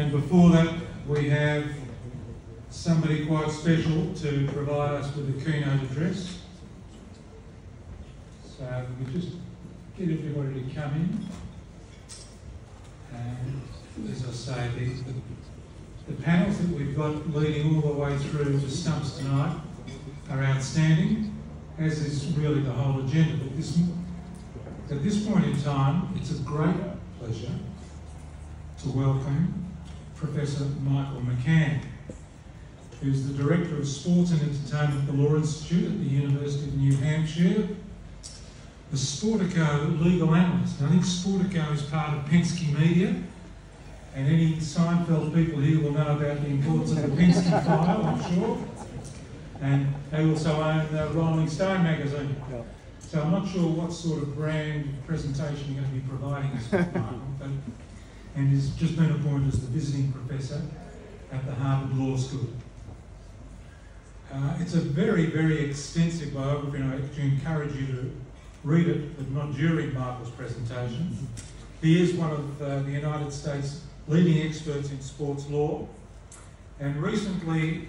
And before that, we have somebody quite special to provide us with a keynote address. So we just get everybody to come in. And as I say, the panels that we've got leading all the way through to stumps tonight are outstanding, as is really the whole agenda. But at this point in time, it's a great pleasure to welcome Professor Michael McCann, who's the Director of Sports and Entertainment at the Law Institute at the University of New Hampshire, the Sportico legal analyst. I think Sportico is part of Penske Media, and any Seinfeld people here will know about the importance of the Penske file, I'm sure. And they also own Rolling Stone magazine. So I'm not sure what sort of brand presentation you're going to be providing us with, Michael, and he's just been appointed as the visiting professor at the Harvard Law School. It's a very, very extensive biography, and I actually encourage you to read it, but not during Michael's presentation. He is one of the United States' leading experts in sports law, and recently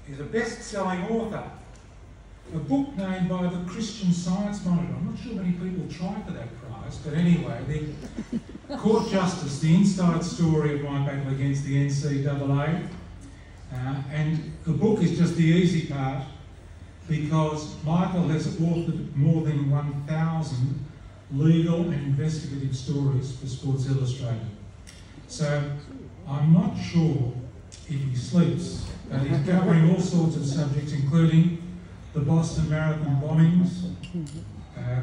is a best-selling author. A book named by the Christian Science Monitor. I'm not sure many people tried for that prize, but anyway, the Court Justice, the inside story of my battle against the NCAA. And the book is just the easy part, because Michael has authored more than 1,000 legal and investigative stories for Sports Illustrated. So I'm not sure if he sleeps, but he's covering all sorts of subjects, including the Boston Marathon bombings,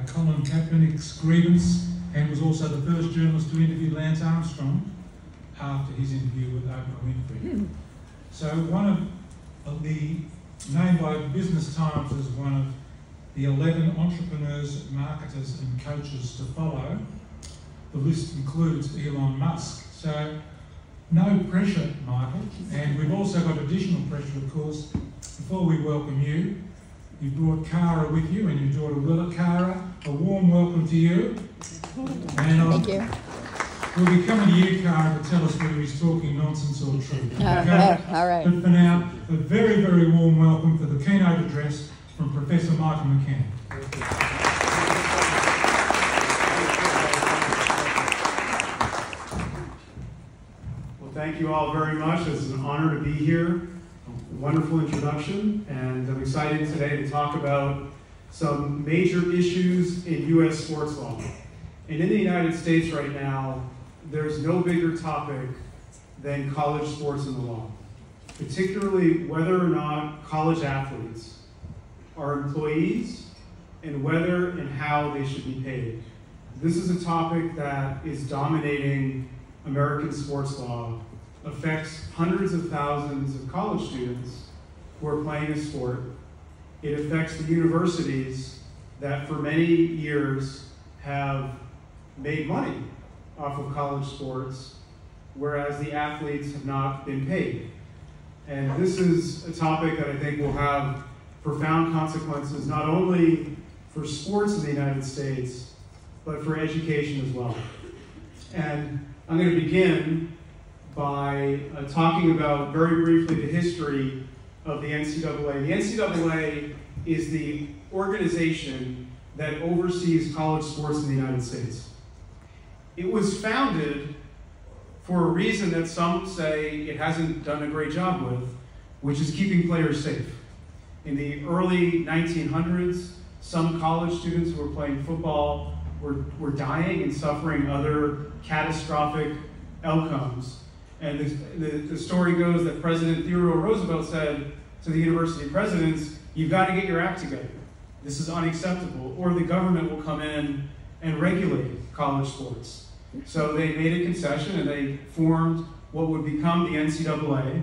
Colin Kaepernick's grievance, and was also the first journalist to interview Lance Armstrong after his interview with Oprah Winfrey. So one of the, named by Business Times as one of the 11 entrepreneurs, marketers and coaches to follow. The list includes Elon Musk. So no pressure, Michael. And we've also got additional pressure, of course. Before we welcome you, you brought Cara with you and your daughter Willa. Cara, a warm welcome to you. And thank you. We'll be coming to you, Cara, to tell us whether he's talking nonsense or truth. Okay? All right. But for now, a very, very warm welcome for the keynote address from Professor Michael McCann. Well, thank you all very much. It's an honor to be here. A wonderful introduction, and I'm excited today to talk about some major issues in U.S. sports law. And in the United States right now, there's no bigger topic than college sports in the law, particularly whether or not college athletes are employees and whether and how they should be paid. This is a topic that is dominating American sports law, affects hundreds of thousands of college students who are playing a sport. It affects the universities that for many years have made money off of college sports, whereas the athletes have not been paid. And this is a topic that I think will have profound consequences, not only for sports in the United States, but for education as well. And I'm going to begin by talking about very briefly the history of the NCAA. The NCAA is the organization that oversees college sports in the United States. It was founded for a reason that some say it hasn't done a great job with, which is keeping players safe. In the early 1900s, some college students who were playing football were dying and suffering other catastrophic outcomes. And the story goes that President Theodore Roosevelt said to the university presidents, "You've got to get your act together. This is unacceptable, or the government will come in and regulate college sports." So they made a concession and they formed what would become the NCAA.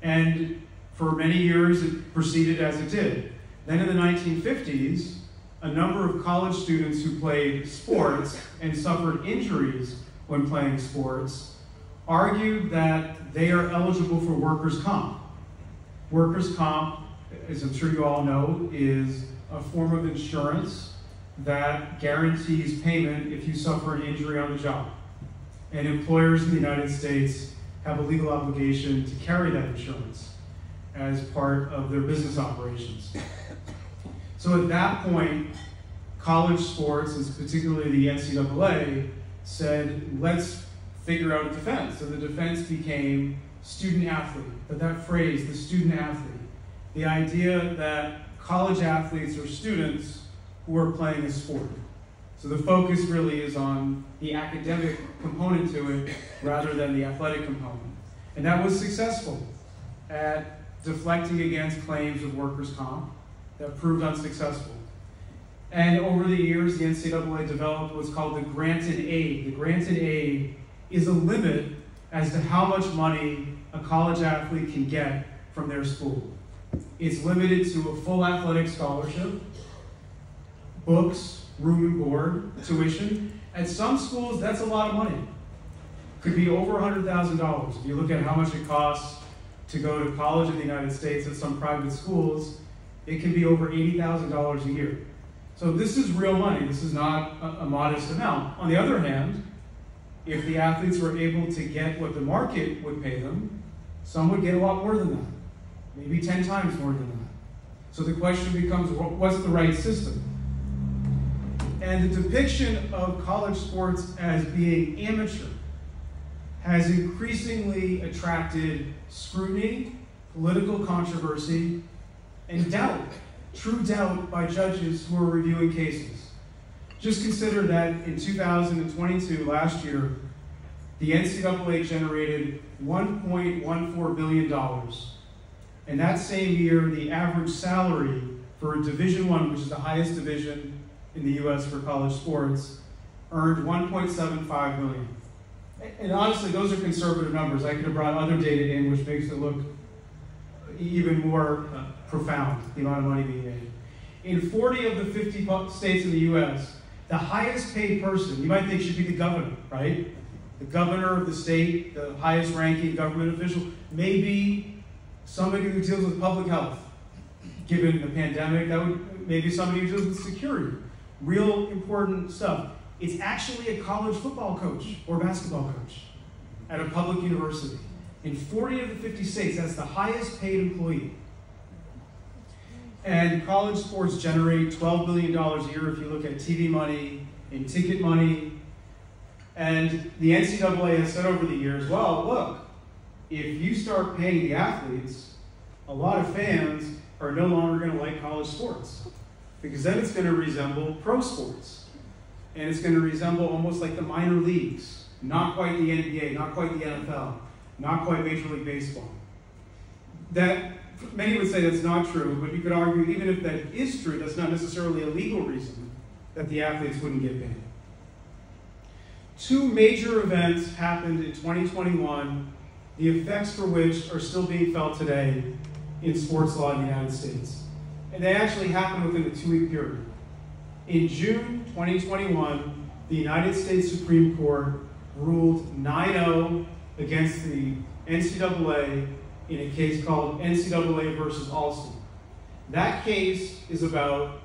And for many years it proceeded as it did. Then in the 1950s, a number of college students who played sports and suffered injuries when playing sports argued that they are eligible for workers' comp. Workers' comp, as I'm sure you all know, is a form of insurance that guarantees payment if you suffer an injury on the job. and employers in the United States have a legal obligation to carry that insurance as part of their business operations. So at that point, college sports, and particularly the NCAA, said, let's figure out a defense. So the defense became student athlete, but that phrase, the student athlete, the idea that college athletes are students who are playing a sport. So the focus really is on the academic component to it rather than the athletic component. And that was successful at deflecting against claims of workers' comp that proved unsuccessful. And over the years, the NCAA developed what's called the granted aid. The granted aid is a limit as to how much money a college athlete can get from their school. It's limited to a full athletic scholarship, books, room and board, tuition. At some schools, that's a lot of money. Could be over $100,000. If you look at how much it costs to go to college in the United States at some private schools, it can be over $80,000 a year. So this is real money. This is not a modest amount. On the other hand, if the athletes were able to get what the market would pay them, some would get a lot more than that, maybe 10 times more than that. So the question becomes, what's the right system? And the depiction of college sports as being amateur has increasingly attracted scrutiny, political controversy, and doubt, true doubt by judges who are reviewing cases. Just consider that in 2022, last year, the NCAA generated $1.14 billion. And that same year, the average salary for Division I, which is the highest division in the US for college sports, earned $1.75 million. And honestly, those are conservative numbers. I could have brought other data in, which makes it look even more profound, the amount of money being made. In 40 of the 50 states in the US, the highest paid person, you might think should be the governor, right? The governor of the state, the highest ranking government official, maybe somebody who deals with public health. Given the pandemic, that would maybe somebody who deals with security. Real important stuff. It's actually a college football coach or basketball coach at a public university. In 40 of the 50 states, that's the highest paid employee. And college sports generate $12 billion a year if you look at TV money and ticket money. And the NCAA has said over the years, well, look, if you start paying the athletes, a lot of fans are no longer going to like college sports, because then it's going to resemble pro sports. And it's going to resemble almost like the minor leagues, not quite the NBA, not quite the NFL, not quite Major League Baseball. That, many would say that's not true, but you could argue even if that is true, that's not necessarily a legal reason that the athletes wouldn't get paid. Two major events happened in 2021, the effects for which are still being felt today in sports law in the United States. And they actually happened within a 2-week period. In June 2021, the United States Supreme Court ruled 9-0 against the NCAA in a case called NCAA versus Alston. That case is about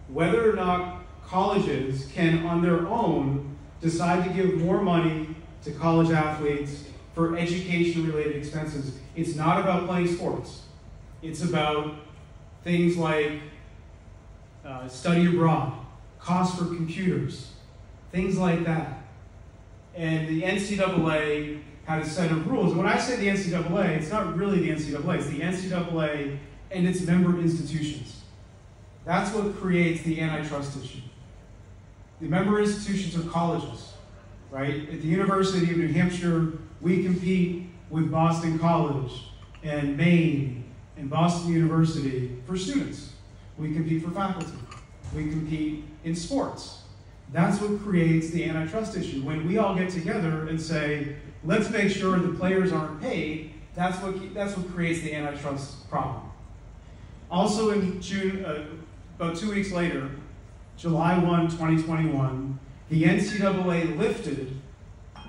whether or not colleges can, on their own, decide to give more money to college athletes for education-related expenses. It's not about playing sports. It's about things like study abroad, cost for computers, things like that. And the NCAA had a set of rules. And when I say the NCAA, it's not really the NCAA, it's the NCAA and its member institutions. That's what creates the antitrust issue. The member institutions are colleges, right? At the University of New Hampshire, we compete with Boston College and Maine and Boston University for students. We compete for faculty. We compete in sports. That's what creates the antitrust issue. When we all get together and say, let's make sure the players aren't paid, that's what creates the antitrust problem. Also in June, about 2 weeks later, July 1, 2021, the NCAA lifted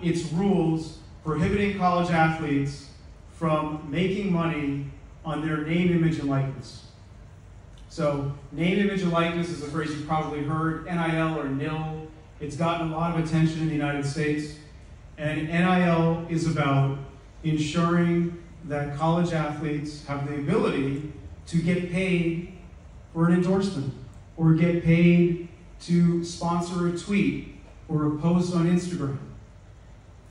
its rules prohibiting college athletes from making money on their name, image, and likeness. So name, image, and likeness is a phrase you've probably heard, NIL or NIL. It's gotten a lot of attention in the United States. And NIL is about ensuring that college athletes have the ability to get paid for an endorsement, or get paid to sponsor a tweet or a post on Instagram.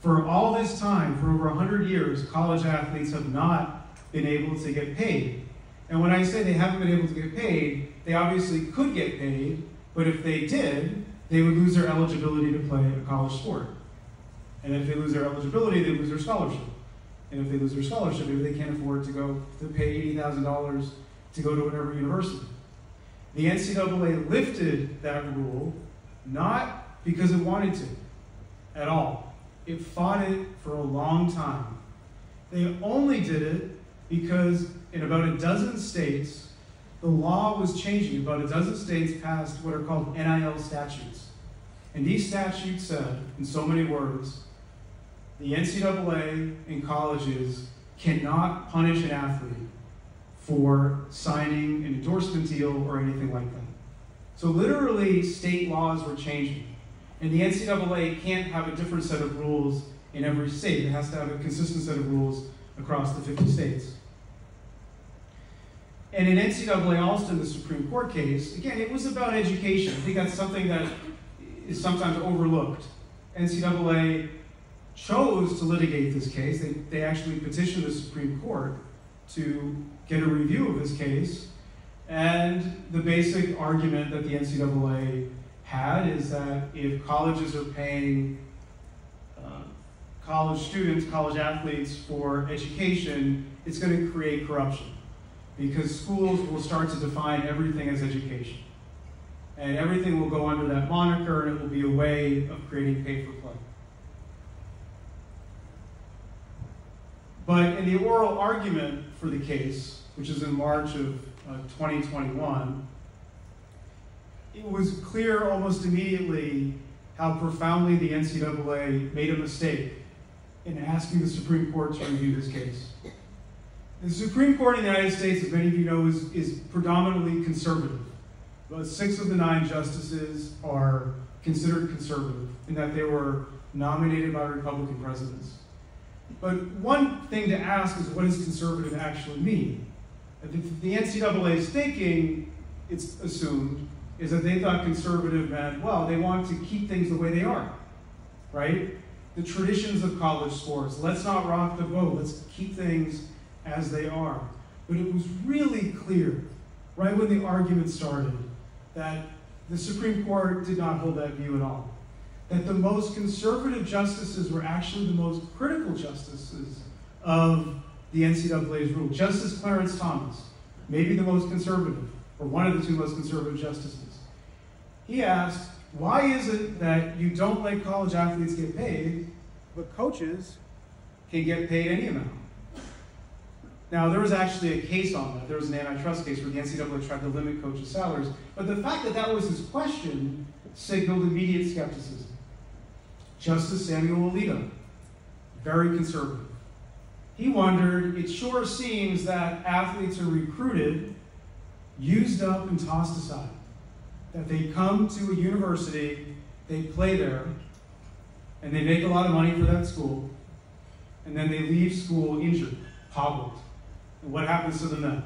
For all this time, for over 100 years, college athletes have not been able to get paid. And when I say they haven't been able to get paid, they obviously could get paid, but if they did, they would lose their eligibility to play a college sport. And if they lose their eligibility, they lose their scholarship. And if they lose their scholarship, maybe they can't afford to pay $80,000 to go to whatever university. The NCAA lifted that rule, not because it wanted to at all. It fought it for a long time. They only did it because in about a dozen states, the law was changing. About a dozen states passed what are called NIL statutes. And these statutes said, in so many words, the NCAA and colleges cannot punish an athlete for signing an endorsement deal or anything like that. So literally, state laws were changing. And the NCAA can't have a different set of rules in every state. It has to have a consistent set of rules across the 50 states. And in NCAA Alston, the Supreme Court case, again, it was about education. I think that's something that is sometimes overlooked. NCAA chose to litigate this case. They actually petitioned the Supreme Court to get a review of this case. And the basic argument that the NCAA had is that if colleges are paying college students, college athletes for education, it's going to create corruption, because schools will start to define everything as education. And everything will go under that moniker, and it will be a way of creating pay-for-play. But in the oral argument for the case, which is in March of 2021, it was clear almost immediately how profoundly the NCAA made a mistake in asking the Supreme Court to review this case. The Supreme Court in the United States, as many of you know, is predominantly conservative. About 6 of the 9 justices are considered conservative in that they were nominated by Republican presidents. But one thing to ask is, what does conservative actually mean? The NCAA's thinking, it's assumed, is that they thought conservative meant, well, they want to keep things the way they are, right? The traditions of college sports. Let's not rock the boat. Let's keep things as they are. But it was really clear, right when the argument started, that the Supreme Court did not hold that view at all. That the most conservative justices were actually the most critical justices of the NCAA's rule. Justice Clarence Thomas, maybe the most conservative, or one of the 2 most conservative justices. He asked, why is it that you don't let college athletes get paid, but coaches can get paid any amount? Now, there was actually a case on that. There was an antitrust case where the NCAA tried to limit coaches' salaries. But the fact that that was his question signaled immediate skepticism. Justice Samuel Alito, very conservative. He wondered, it sure seems that athletes are recruited, used up, and tossed aside. That they come to a university, they play there, and they make a lot of money for that school, and then they leave school injured, hobbled. And what happens to them then?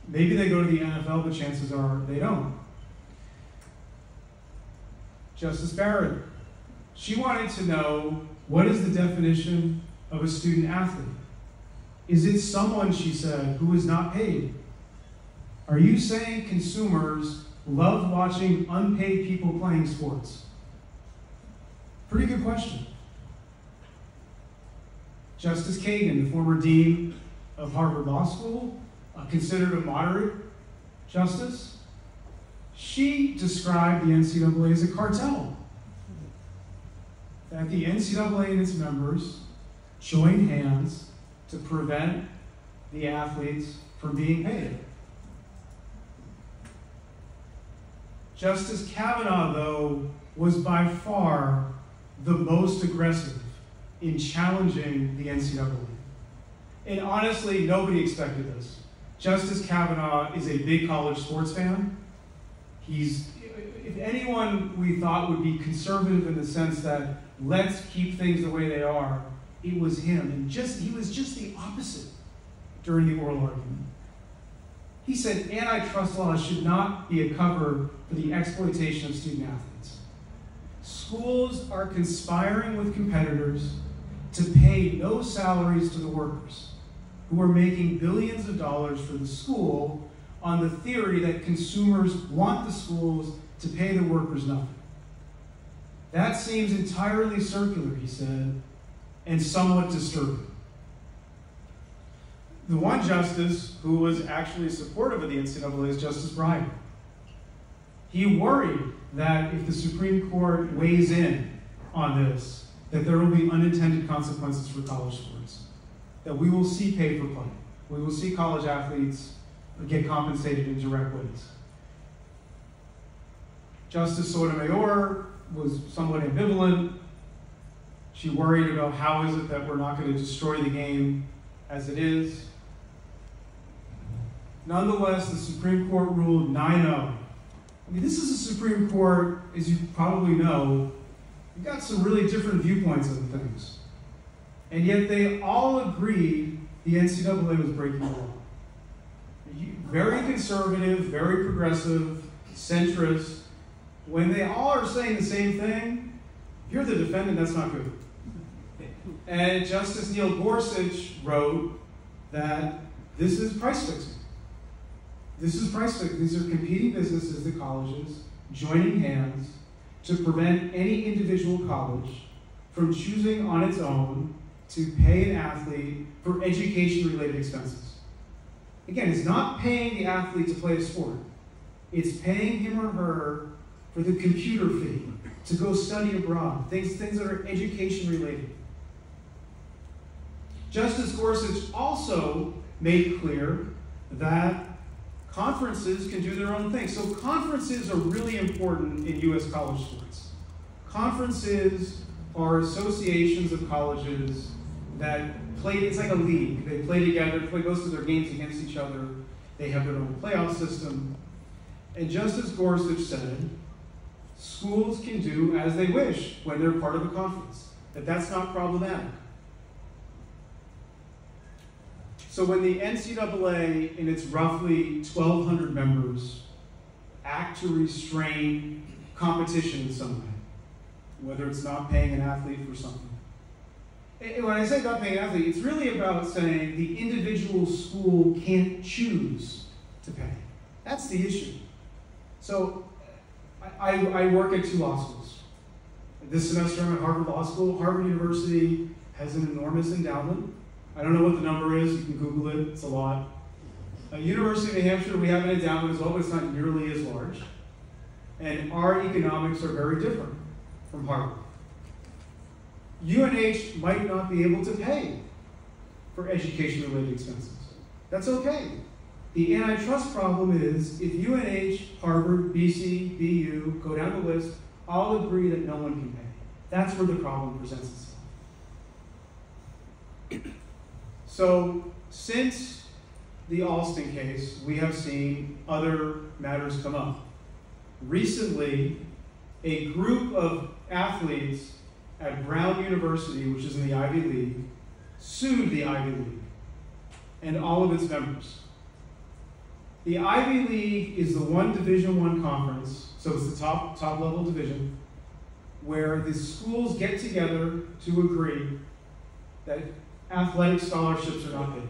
Maybe they go to the NFL, but chances are they don't. Justice Barrett, she wanted to know, what is the definition of a student athlete? Is it someone, she said, who is not paid? Are you saying consumers love watching unpaid people playing sports? Pretty good question. Justice Kagan, the former dean of Harvard Law School, considered a moderate justice, she described the NCAA as a cartel. That the NCAA and its members joined hands to prevent the athletes from being paid. Justice Kavanaugh, though, was by far the most aggressive in challenging the NCAA. And honestly, nobody expected this. Justice Kavanaugh is a big college sports fan. If anyone we thought would be conservative in the sense that let's keep things the way they are, it was him. And he was just the opposite during the oral argument. He said antitrust laws should not be a cover for the exploitation of student athletes. Schools are conspiring with competitors to pay no salaries to the workers, who are making billions of dollars for the school on the theory that consumers want the schools to pay the workers nothing. That seems entirely circular, he said, and somewhat disturbing. The one justice who was actually supportive of the NCAA is Justice Breyer. He worried that if the Supreme Court weighs in on this, that there will be unintended consequences for college sports, that we will see pay for play. We will see college athletes get compensated in direct ways. Justice Sotomayor was somewhat ambivalent. She worried about how is it that we're not going to destroy the game as it is. Nonetheless, the Supreme Court ruled 9-0. I mean, this is a Supreme Court, as you probably know, you've got some really different viewpoints on things. And yet they all agreed the NCAA was breaking the law. Very conservative, very progressive, centrist. When they all are saying the same thing, if you're the defendant, that's not good. And Justice Neil Gorsuch wrote that this is price fixing. This is price fixing. These are competing businesses, the colleges, joining hands to prevent any individual college from choosing on its own to pay an athlete for education-related expenses. Again, it's not paying the athlete to play a sport. It's paying him or her for the computer fee, to go study abroad, things that are education-related. Justice Gorsuch also made clear that conferences can do their own thing. So conferences are really important in U.S. college sports. Conferences are associations of colleges that play, it's like a league. They play together, play most of their games against each other. They have their own playoff system. And Justice Gorsuch said, schools can do as they wish when they're part of a conference, that's not problematic. So when the NCAA, in its roughly 1,200 members, act to restrain competition in some way, whether it's not paying an athlete for something. And when I say not paying an athlete, it's really about saying the individual school can't choose to pay. That's the issue. So I work at 2 law schools. This semester I'm at Harvard Law School. Harvard University has an enormous endowment. I don't know what the number is. You can Google it. It's a lot. University of New Hampshire, we have an endowment as well, but it's not nearly as large. And our economics are very different from Harvard. UNH might not be able to pay for education-related expenses. That's okay. The antitrust problem is if UNH, Harvard, BC, BU, go down the list, all agree that no one can pay. That's where the problem presents itself. So since the Alston case, we have seen other matters come up. Recently, a group of athletes at Brown University, which is in the Ivy League, sued the Ivy League and all of its members. The Ivy League is the one Division I conference, so it's the top level division, where the schools get together to agree that athletic scholarships are not paid.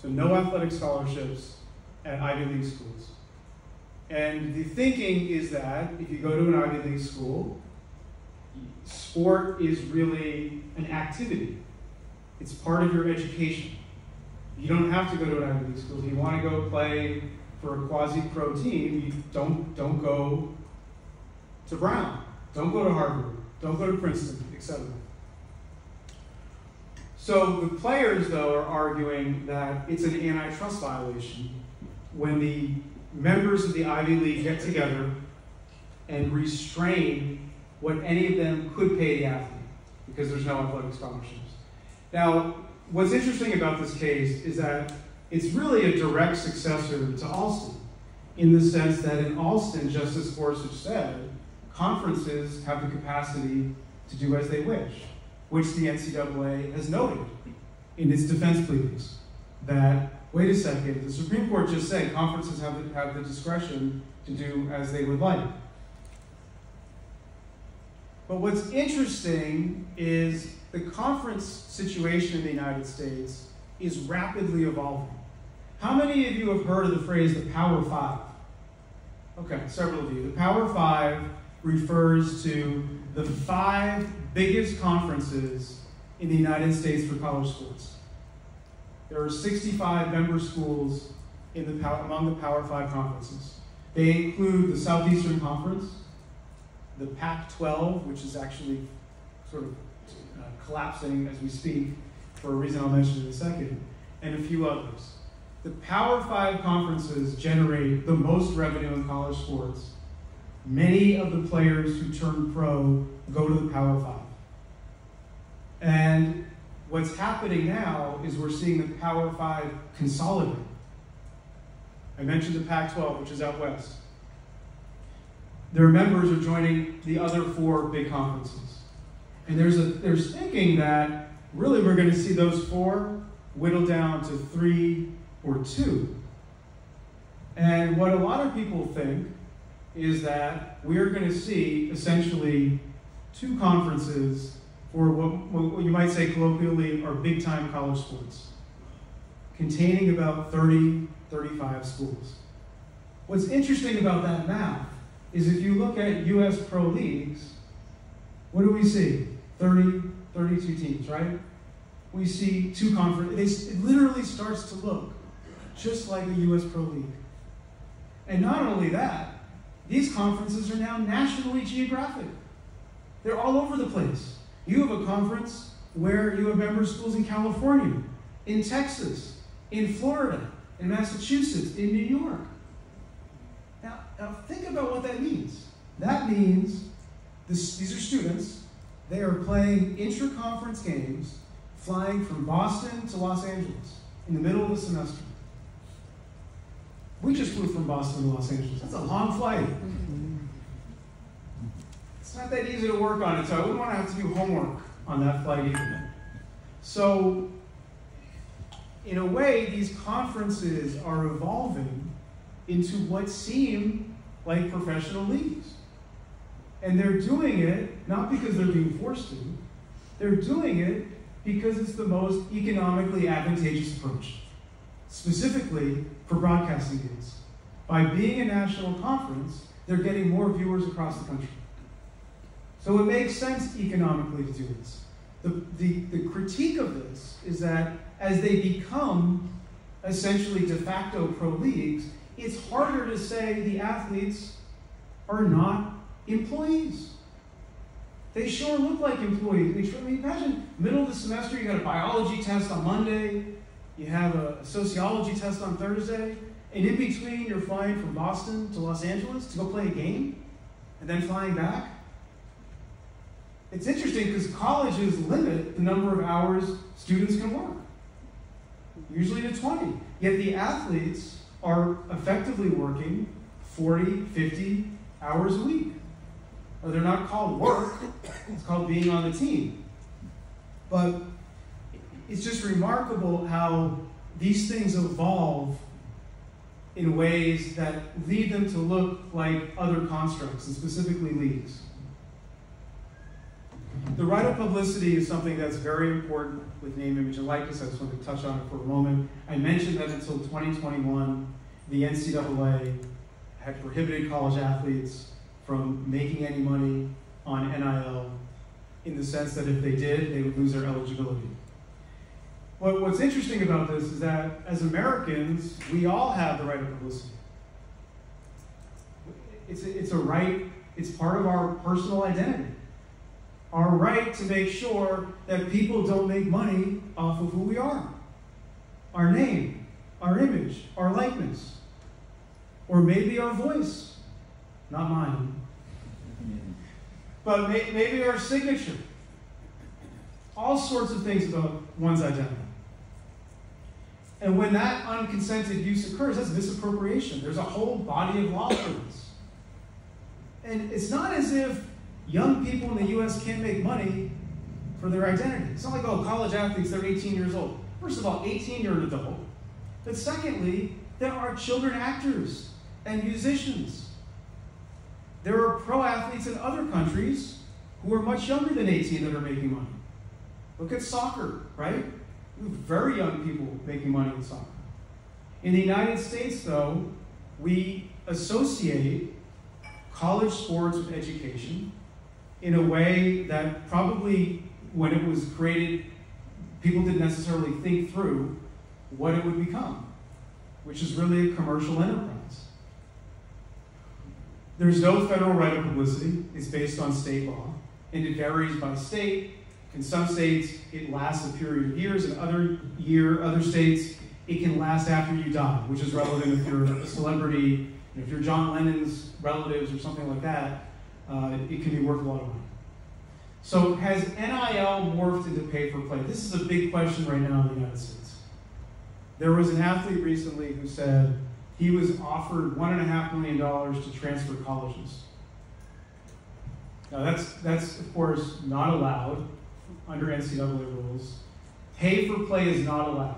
So no athletic scholarships at Ivy League schools. And the thinking is that if you go to an Ivy League school, sport is really an activity. It's part of your education. You don't have to go to an Ivy League school. If you want to go play for a quasi-pro team, you don't go to Brown. Don't go to Harvard. Don't go to Princeton, etc. So the players, though, are arguing that it's an antitrust violation when the members of the Ivy League get together and restrain what any of them could pay the athlete because there's no athletic scholarships. Now, what's interesting about this case is that it's really a direct successor to Alston in the sense that in Alston, Justice Gorsuch said, conferences have the capacity to do as they wish, which the NCAA has noted in its defense pleadings. That, wait a second, the Supreme Court just said conferences have the discretion to do as they would like. But what's interesting is the conference situation in the United States is rapidly evolving. How many of you have heard of the phrase the Power Five? Okay, several of you. The Power Five refers to the 5 biggest conferences in the United States for college sports. There are 65 member schools among the Power 5 conferences. They include the Southeastern Conference, the Pac-12, which is actually sort of collapsing as we speak, for a reason I'll mention in a second, and a few others. The Power 5 conferences generate the most revenue in college sports. Many of the players who turn pro go to the Power 5. And what's happening now is we're seeing the Power 5 consolidate. I mentioned the Pac-12, which is out west. Their members are joining the other 4 big conferences. And there's thinking that really we're going to see those 4 whittle down to 3 or 2. And what a lot of people think is that we're going to see essentially 2 conferences for what you might say colloquially are big-time college sports, containing about 30, 35 schools. What's interesting about that math is if you look at US pro leagues, what do we see? 30, 32 teams, right? We see 2 conferences. It literally starts to look just like a US pro league. And not only that, these conferences are now nationally geographic. They're all over the place. You have a conference where you have member schools in California, in Texas, in Florida, in Massachusetts, in New York. Now think about what that means. That means these are students. They are playing intra-conference games, flying from Boston to Los Angeles in the middle of the semester. We just flew from Boston to Los Angeles. That's a long flight. It's not that easy to work on it, so I wouldn't want to have to do homework on that flight either. So, in a way, these conferences are evolving into what seem like professional leagues. And they're doing it not because they're being forced to, they're doing it because it's the most economically advantageous approach, specifically for broadcasting deals. By being a national conference, they're getting more viewers across the country. So it makes sense economically to do this. The critique of this is that as they become essentially de facto pro leagues, it's harder to say the athletes are not employees. They sure look like employees. I mean, imagine middle of the semester, you got a biology test on Monday, you have a sociology test on Thursday, and in between you're flying from Boston to Los Angeles to go play a game, and then flying back. It's interesting because colleges limit the number of hours students can work, usually to 20. Yet the athletes are effectively working 40, 50 hours a week. Or they're not called work, it's called being on the team. But it's just remarkable how these things evolve in ways that lead them to look like other constructs, and specifically leagues. The right of publicity is something that's very important with name, image, and likeness. I just want to touch on it for a moment. I mentioned that until 2021, the NCAA had prohibited college athletes from making any money on NIL in the sense that if they did, they would lose their eligibility. What's interesting about this is that as Americans, we all have the right of publicity. It's a right, it's part of our personal identity. Our right to make sure that people don't make money off of who we are. Our name, our image, our likeness, or maybe our voice. Not mine. But maybe our signature. All sorts of things about one's identity. And when that unconsented use occurs, that's misappropriation. There's a whole body of law for this. And it's not as if young people in the US can't make money for their identity. It's not like, oh, college athletes, they're 18 years old. First of all, 18, you're an adult. But secondly, there are children actors and musicians. There are pro athletes in other countries who are much younger than 18 that are making money. Look at soccer, right? Very young people making money in soccer. In the United States, though, we associate college sports with education in a way that probably, when it was created, people didn't necessarily think through what it would become, which is really a commercial enterprise. There's no federal right of publicity. It's based on state law, and it varies by state. In some states, it lasts a period of years. In other states, it can last after you die, which is relevant if you're a celebrity, if you're John Lennon's relatives or something like that. It can be worth a lot of money. So has NIL morphed into pay-for-play? This is a big question right now in the United States. There was an athlete recently who said he was offered $1.5 million to transfer colleges. Now that's of course not allowed under NCAA rules. Pay-for-play is not allowed.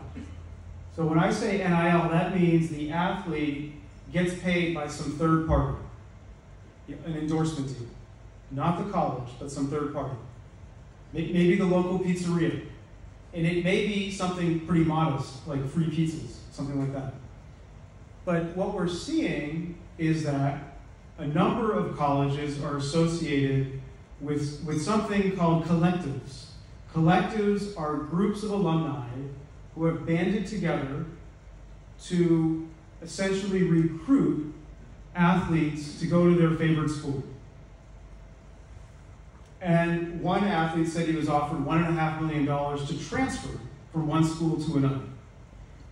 So when I say NIL, that means the athlete gets paid by some third party, an endorsement team. Not the college, but some third party. Maybe the local pizzeria. And it may be something pretty modest, like free pizzas, something like that. But what we're seeing is that a number of colleges are associated with something called collectives. Collectives are groups of alumni who have banded together to essentially recruit athletes to go to their favorite school. And one athlete said he was offered $1.5 million to transfer from one school to another.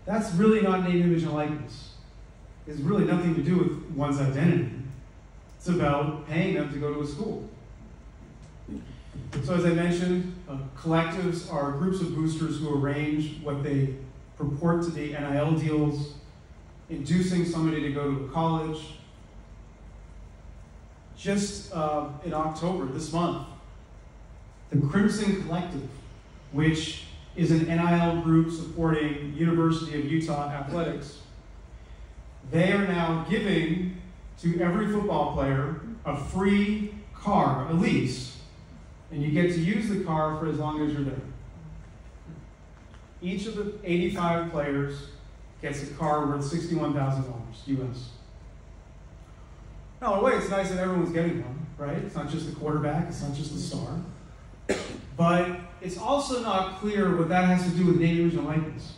That's really not name, image, and likeness. It's really nothing to do with one's identity. It's about paying them to go to a school. So as I mentioned, collectives are groups of boosters who arrange what they purport to be NIL deals, inducing somebody to go to a college. Just in October, this month, the Crimson Collective, which is an NIL group supporting University of Utah athletics, they are now giving to every football player a free car, a lease, and you get to use the car for as long as you're there. Each of the 85 players gets a car worth $61,000 US. Now, in a way, it's nice that everyone's getting one, right? It's not just the quarterback, it's not just the star. But it's also not clear what that has to do with name, image, and likeness.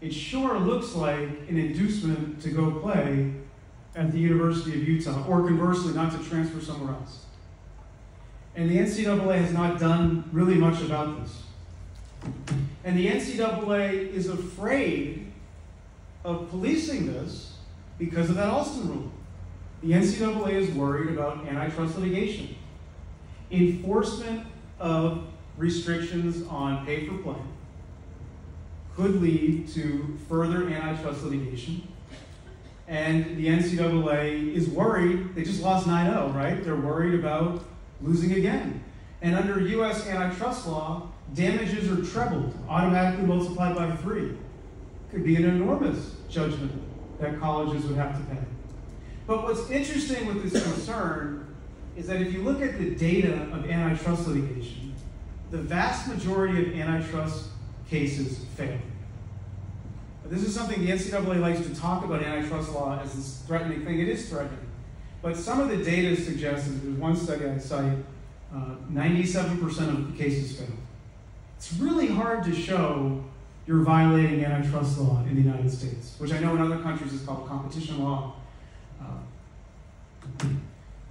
It sure looks like an inducement to go play at the University of Utah, or conversely, not to transfer somewhere else. And the NCAA has not done really much about this. And the NCAA is afraid of policing this because of that Alston rule. The NCAA is worried about antitrust litigation. Enforcement of restrictions on pay-for-play could lead to further antitrust litigation. And the NCAA is worried. They just lost 9-0, right? They're worried about losing again. And under US antitrust law, damages are trebled, automatically multiplied by 3. Could be an enormous judgment that colleges would have to pay. But what's interesting with this concern is that if you look at the data of antitrust litigation, the vast majority of antitrust cases fail. This is something the NCAA likes to talk about antitrust law as this threatening thing. It is threatening. But some of the data suggests, and there's one study I cite, 97% of the cases fail. It's really hard to show you're violating antitrust law in the United States, which I know in other countries is called competition law. So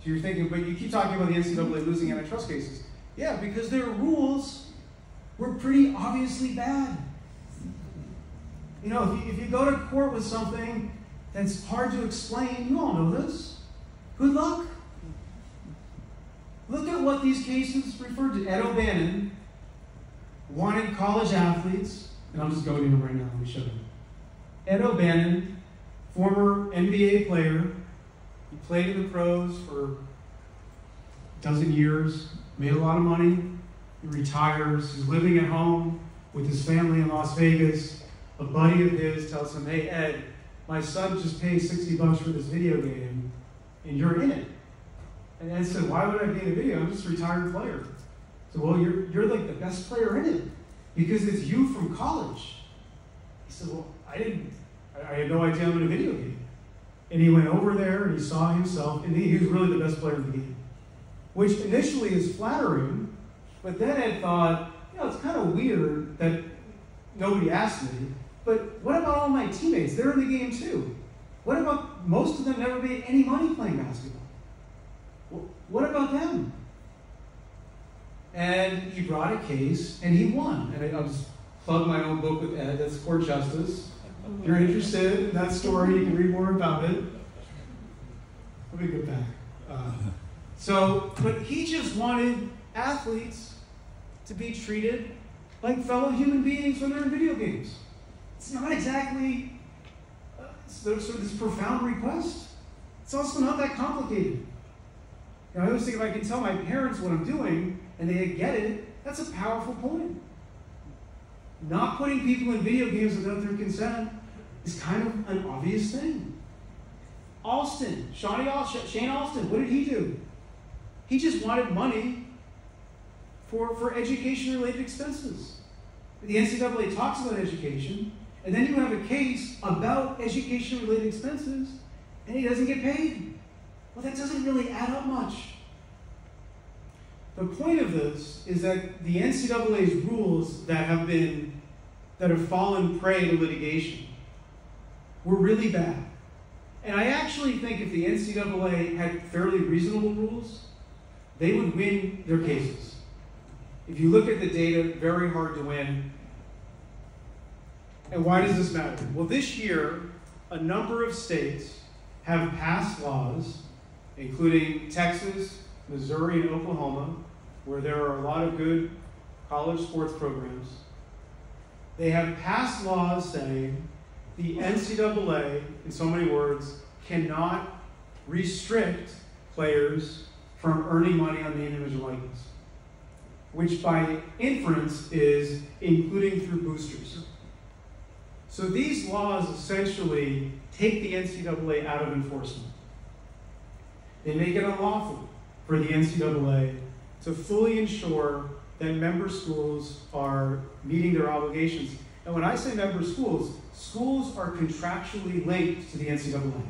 you're thinking, but you keep talking about the NCAA losing antitrust cases. Yeah, because their rules were pretty obviously bad. You know, if you go to court with something that's hard to explain, you all know this. Good luck. Look at what these cases referred to. Ed O'Bannon wanted college athletes, and I'll just go to him right now, let me show you. Ed O'Bannon, former NBA player, he played in the pros for dozen years, made a lot of money, he retires, he's living at home with his family in Las Vegas. A buddy of his tells him, hey, Ed, my son just paid $60 for this video game, and you're in it. And Ed said, why would I be in a video? I'm just a retired player. So, well, you're like the best player in it because it's you from college. He said, well, I had no idea I'm in a video game. And he went over there and he saw himself, and he was really the best player in the game, which initially is flattering, but then Ed thought, it's kind of weird that nobody asked me, but what about all my teammates? They're in the game too. What about most of them never made any money playing basketball? What about them? And he brought a case, and he won. And I'll just plug my own book with Ed, that's Court Justice. If you're interested in that story, you can read more about it. Let me get back. But he just wanted athletes to be treated like fellow human beings when they're in video games. It's not exactly sort of this profound request. It's also not that complicated. I always think if I can tell my parents what I'm doing and they get it, that's a powerful point. Not putting people in video games without their consent is kind of an obvious thing. Shane Alston, what did he do? He just wanted money for education-related expenses. The NCAA talks about education, and then you have a case about education-related expenses, and he doesn't get paid. Well, that doesn't really add up much. The point of this is that the NCAA's rules that have fallen prey to litigation were really bad. And I actually think if the NCAA had fairly reasonable rules, they would win their cases. If you look at the data, very hard to win. And why does this matter? Well, this year, a number of states have passed laws, including Texas, Missouri, and Oklahoma, where there are a lot of good college sports programs. They have passed laws saying the NCAA, in so many words, cannot restrict players from earning money on the individual likeness, which by inference is including through boosters. So these laws essentially take the NCAA out of enforcement. They make it unlawful for the NCAA to fully ensure that member schools are meeting their obligations. And when I say member schools, schools are contractually linked to the NCAA.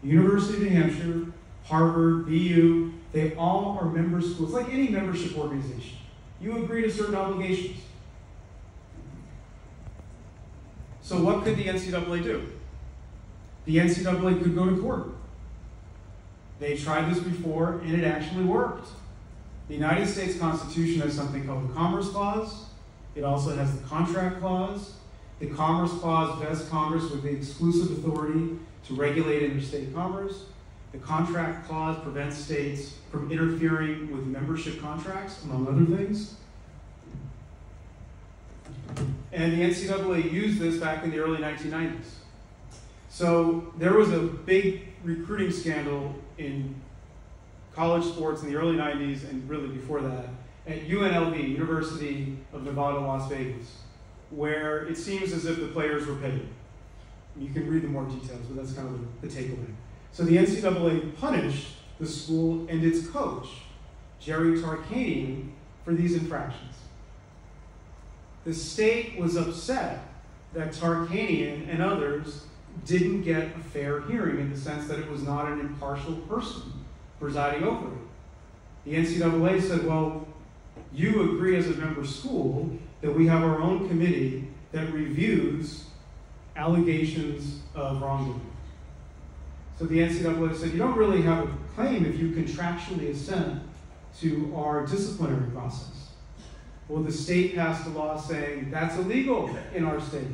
University of New Hampshire, Harvard, BU, they all are member schools, like any membership organization. You agree to certain obligations. So what could the NCAA do? The NCAA could go to court. They tried this before, and it actually worked. The United States Constitution has something called the Commerce Clause. It also has the Contract Clause. The Commerce Clause vests Congress with the exclusive authority to regulate interstate commerce. The Contract Clause prevents states from interfering with membership contracts, among other things. And the NCAA used this back in the early 1990s. So there was a big recruiting scandal in college sports in the early 90s and really before that at UNLV, University of Nevada, Las Vegas, where it seems as if the players were paid. You can read the more details, but that's kind of the takeaway. So the NCAA punished the school and its coach, Jerry Tarkanian, for these infractions. The state was upset that Tarkanian and others didn't get a fair hearing in the sense that it was not an impartial person presiding over it. The NCAA said, well, you agree as a member school that we have our own committee that reviews allegations of wrongdoing. So the NCAA said, you don't really have a claim if you contractually assent to our disciplinary process. Well, the state passed a law saying that's illegal in our state.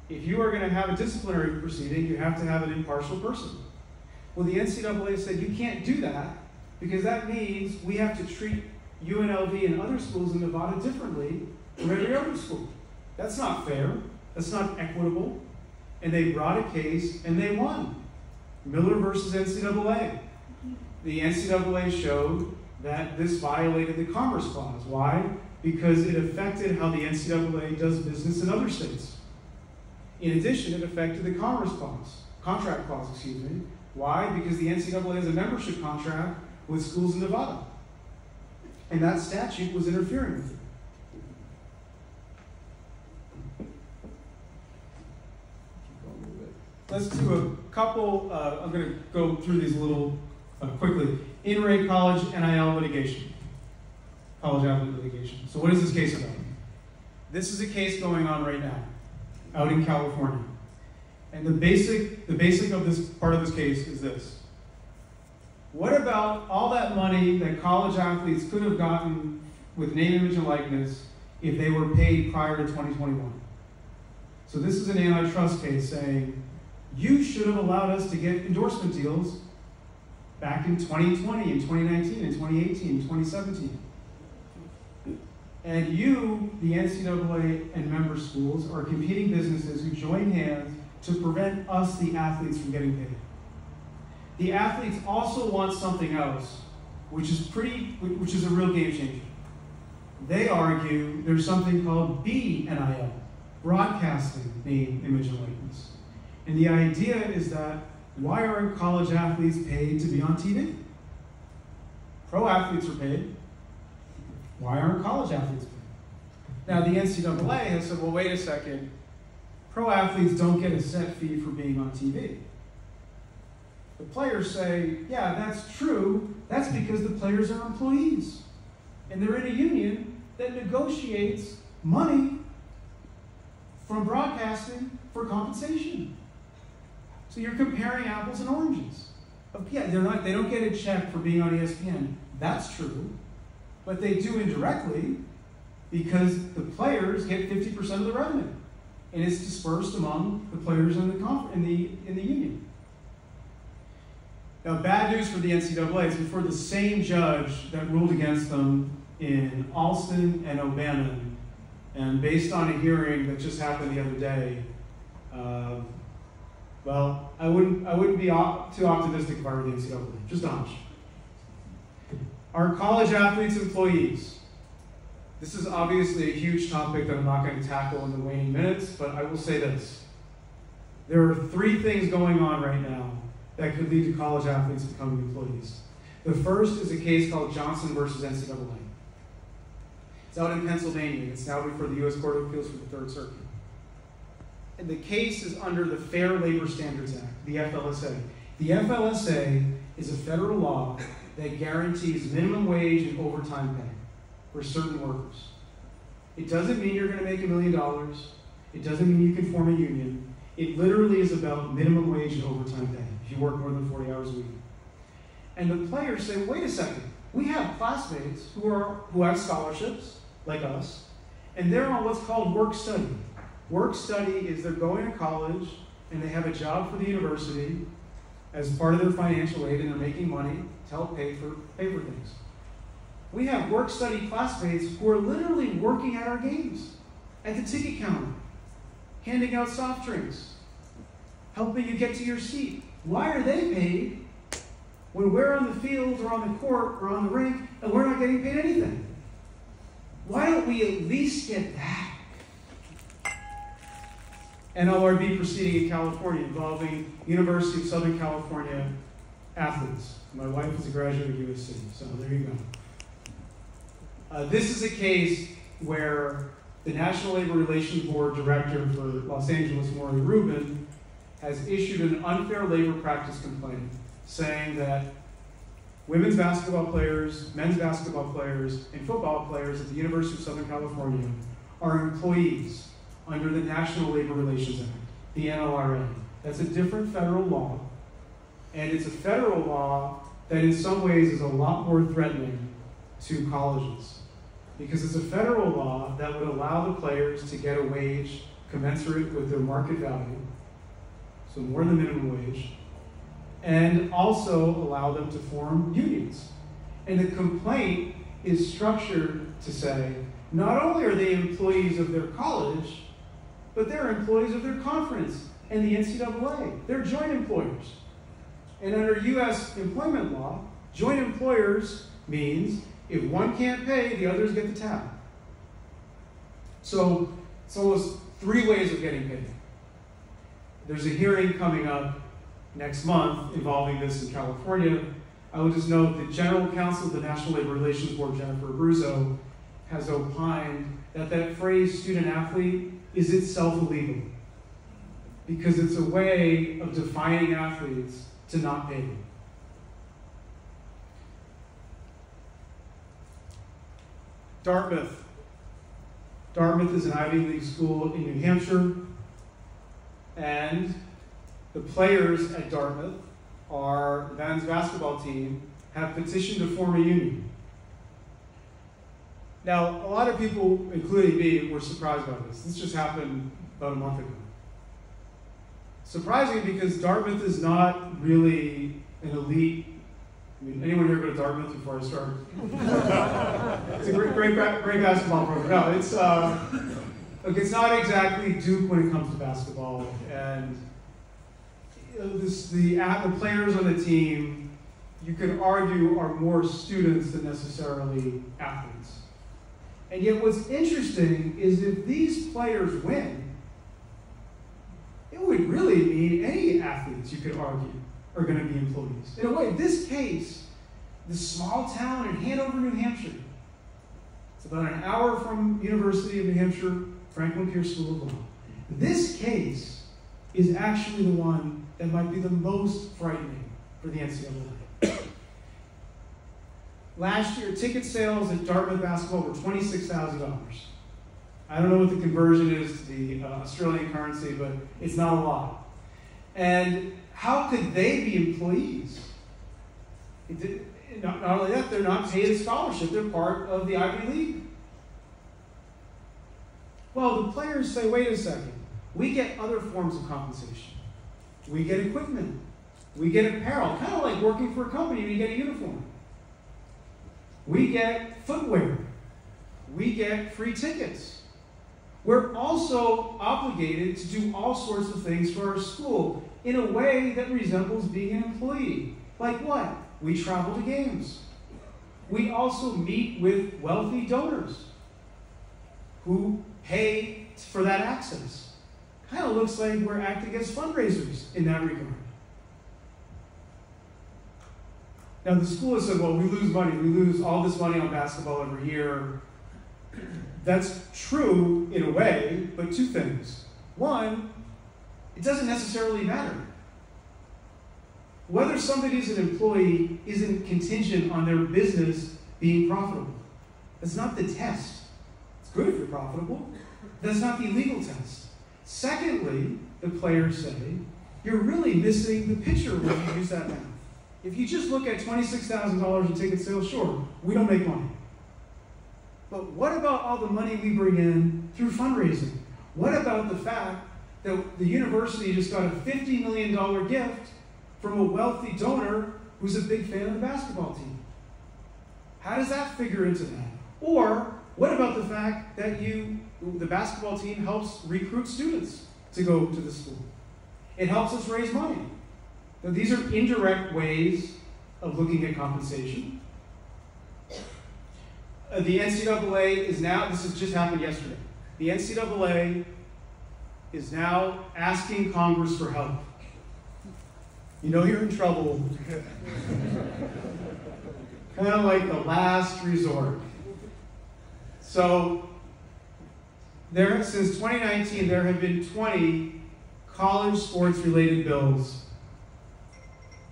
If you are going to have a disciplinary proceeding, you have to have an impartial person. Well, the NCAA said you can't do that because that means we have to treat UNLV and other schools in Nevada differently from every other school. That's not fair. That's not equitable. And they brought a case and they won. Miller versus NCAA. The NCAA showed that this violated the Commerce Clause. Why? Because it affected how the NCAA does business in other states. In addition, it affected the contract clause, excuse me. Why? Because the NCAA has a membership contract with schools in Nevada. And that statute was interfering with it. Let's do a couple, I'm going to go through these a little quickly. In-rate college NIL litigation. College athlete litigation. So what is this case about? This is a case going on right now, out in California. And the basic of this part of this case is this. What about all that money that college athletes could have gotten with name, image, and likeness if they were paid prior to 2021? So this is an antitrust case saying, you should have allowed us to get endorsement deals back in 2020, in 2019, in 2018, in 2017. And you, the NCAA and member schools, are competing businesses who join hands to prevent us, the athletes, from getting paid. The athletes also want something else, which is a real game changer. They argue there's something called BNIL, broadcasting name, image, and likeness. And the idea is that why aren't college athletes paid to be on TV? Pro athletes are paid. Why aren't college athletes paid? Now the NCAA has said, well, wait a second. Pro athletes don't get a set fee for being on TV. The players say, yeah, that's true. That's because the players are employees. And they're in a union that negotiates money from broadcasting for compensation. So you're comparing apples and oranges. Yeah, they don't get a check for being on ESPN. That's true. But they do indirectly because the players get 50% of the revenue. And it's dispersed among the players in the union. Now, bad news for the NCAA is before the same judge that ruled against them in Alston and O'Bannon, and based on a hearing that just happened the other day, well, I wouldn't be too optimistic if I were the NCAA. Just a hunch. Our college athletes employees. This is obviously a huge topic that I'm not going to tackle in the waning minutes, but I will say this. There are 3 things going on right now that could lead to college athletes becoming employees. The first is a case called Johnson versus NCAA. It's out in Pennsylvania. It's now before the U.S. Court of Appeals for the Third Circuit. And the case is under the Fair Labor Standards Act, the FLSA. The FLSA is a federal law that guarantees minimum wage and overtime pay for certain workers. It doesn't mean you're going to make $1 million. It doesn't mean you can form a union. It literally is about minimum wage and overtime pay if you work more than 40 hours a week. And the players say, wait a second, we have classmates who have scholarships, like us, and they're on what's called work study. Work study is they're going to college and they have a job for the university as part of their financial aid, and they're making money to help pay for things. We have work study classmates who are literally working at our games, at the ticket counter, handing out soft drinks, helping you get to your seat. Why are they paid when we're on the field or on the court or on the rink and we're not getting paid anything? Why don't we at least get that? NLRB proceeding in California involving University of Southern California athletes. My wife is a graduate of USC, so there you go. This is a case where the National Labor Relations Board Director for Los Angeles, Maury Rubin, has issued an unfair labor practice complaint saying that women's basketball players, men's basketball players, and football players at the University of Southern California are employees under the National Labor Relations Act, the NLRA. That's a different federal law, and it's a federal law that in some ways is a lot more threatening to colleges, because it's a federal law that would allow the players to get a wage commensurate with their market value, so more than minimum wage, and also allow them to form unions. And the complaint is structured to say, not only are they employees of their college, but they're employees of their conference and the NCAA. They're joint employers. And under U.S. employment law, joint employers means if one can't pay, the others get the tab. So it's almost 3 ways of getting paid. There's a hearing coming up next month involving this in California. I will just note that General Counsel of the National Labor Relations Board, Jennifer Abruzzo, has opined that that phrase student athlete is itself illegal because it's a way of defining athletes to not pay them. Dartmouth. Dartmouth is an Ivy League school in New Hampshire, and the players at Dartmouth, our men's basketball team, have petitioned to form a union. Now, a lot of people, including me, were surprised by this. This just happened about a month ago. Surprising because Dartmouth is not really an elite. I mean, anyone here go to Dartmouth before I start? It's a great basketball program. No, it's look, it's not exactly Duke when it comes to basketball, and the players on the team, you could argue, are more students than necessarily athletes. And yet, what's interesting is if these players win, it would really mean any athletes, you could argue, are going to be employees. In a way, this case, the small town in Hanover, New Hampshire, it's about an hour from University of New Hampshire, Franklin Pierce School of Law. This case is actually the one that might be the most frightening for the NCAA. Last year, ticket sales at Dartmouth basketball were $26,000. I don't know what the conversion is to the Australian currency, but it's not a lot. And how could they be employees? Not only that, they're not paid a scholarship. They're part of the Ivy League. Well, the players say, wait a second. We get other forms of compensation. We get equipment. We get apparel, kind of like working for a company when you get a uniform. We get footwear. We get free tickets. We're also obligated to do all sorts of things for our school in a way that resembles being an employee. Like what? We travel to games. We also meet with wealthy donors who pay for that access. Kind of looks like we're acting as fundraisers in that regard. Now, the school has said, well, we lose money. We lose all this money on basketball every year. That's true in a way, but 2 things. One, it doesn't necessarily matter. Whether somebody's an employee isn't contingent on their business being profitable. That's not the test. It's good if you're profitable. That's not the legal test. Secondly, the players say, you're really missing the picture when you use that math. If you just look at $26,000 in ticket sales, sure, we don't make money. But what about all the money we bring in through fundraising? What about the fact that the university just got a $50 million gift from a wealthy donor who's a big fan of the basketball team? How does that figure into that? Or what about the fact that the basketball team helps recruit students to go to the school? It helps us raise money. Now, these are indirect ways of looking at compensation. The NCAA is now, this has just happened yesterday, the NCAA is now asking Congress for help. You know you're in trouble. Kind of like the last resort. So, since 2019, there have been 20 college sports-related bills.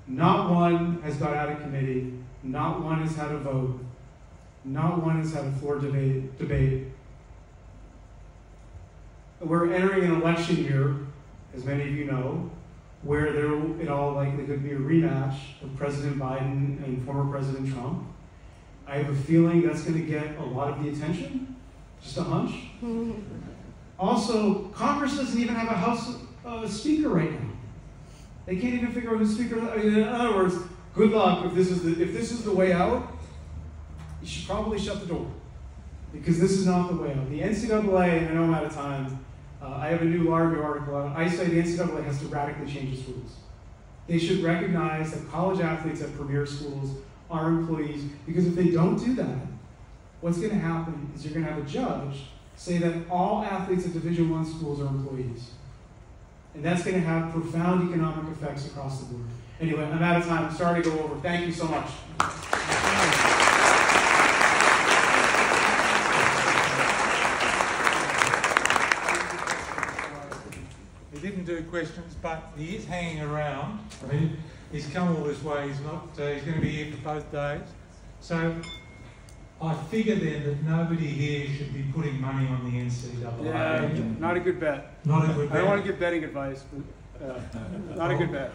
Not one has got out of committee. Not one has had a vote. Not one has had a floor debate. We're entering an election year, as many of you know, where there will, in all likelihood, be a rematch of President Biden and former President Trump. I have a feeling that's going to get a lot of the attention. Just a hunch. Also, Congress doesn't even have a House Speaker right now. They can't even figure out who's Speaker. I mean, in other words, good luck if this is the way out. You should probably shut the door, because this is not the way out. The NCAA, I know I'm out of time. I have a new Largo article out. I say the NCAA has to radically change its rules. They should recognize that college athletes at premier schools our employees, because if they don't do that, what's going to happen is you're going to have a judge say that all athletes at Division I schools are employees. And that's going to have profound economic effects across the board. Anyway, I'm out of time. I'm sorry to go over. Thank you so much. He didn't do questions, but he is hanging around. I mean, he's come all this way. He's not. He's going to be here for both days. So I figure then that nobody here should be putting money on the NCAA. Yeah, not a good bet. Not a good bet. I don't want to give betting advice, but not a good bet.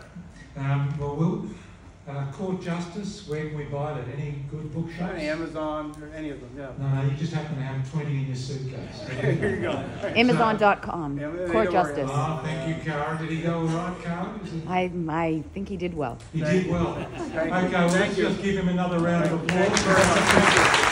Court Justice, where can we buy that? Any good bookshops? Amazon or any of them, yeah. No, you just happen to have 20 in your suitcase. Here you go. Amazon.com. Court Justice. Oh, thank you, Cara. Did he go all right, Cara? I think he did well. He did well. Okay, well, let's just give him another round of applause. Thank you very much.